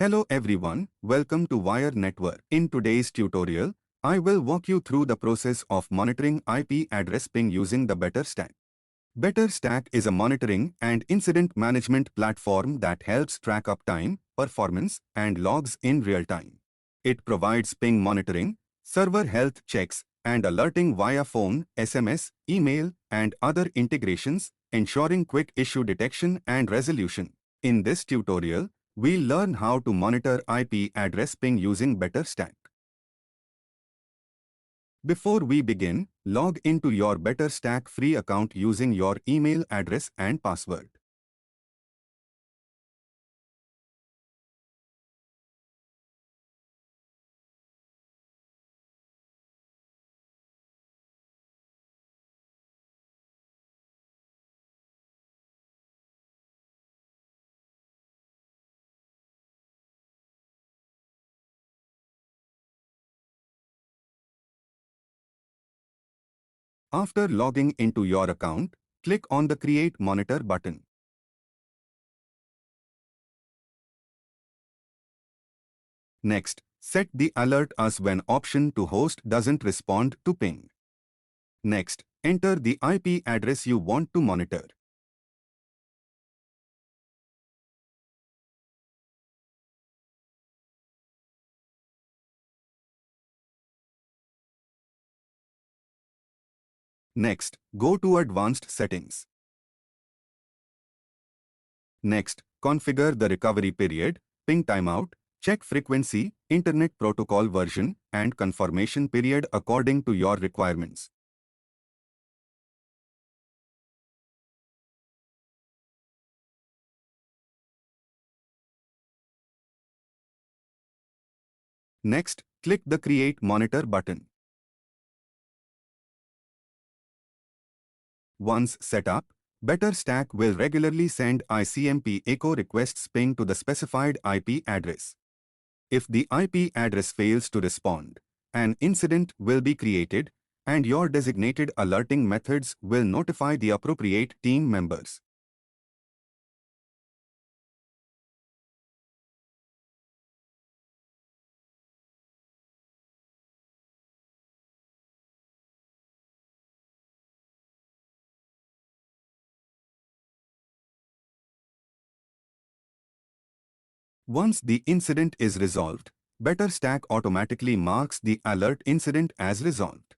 Hello everyone, welcome to Wire Network. In today's tutorial, I will walk you through the process of monitoring IP address ping using the BetterStack. BetterStack is a monitoring and incident management platform that helps track uptime, performance, and logs in real time. It provides ping monitoring, server health checks, and alerting via phone, SMS, email, and other integrations, ensuring quick issue detection and resolution. In this tutorial, we'll learn how to monitor IP address ping using BetterStack. Before we begin, log into your BetterStack free account using your email address and password. After logging into your account, click on the Create Monitor button. Next, set the Alert Us When option to host doesn't respond to ping. Next, enter the IP address you want to monitor. Next, go to Advanced Settings. Next, configure the recovery period, ping timeout, check frequency, internet protocol version, and confirmation period according to your requirements. Next, click the Create Monitor button. Once set up, BetterStack will regularly send ICMP echo requests ping to the specified IP address. If the IP address fails to respond, an incident will be created, and your designated alerting methods will notify the appropriate team members. Once the incident is resolved, BetterStack automatically marks the alert incident as resolved.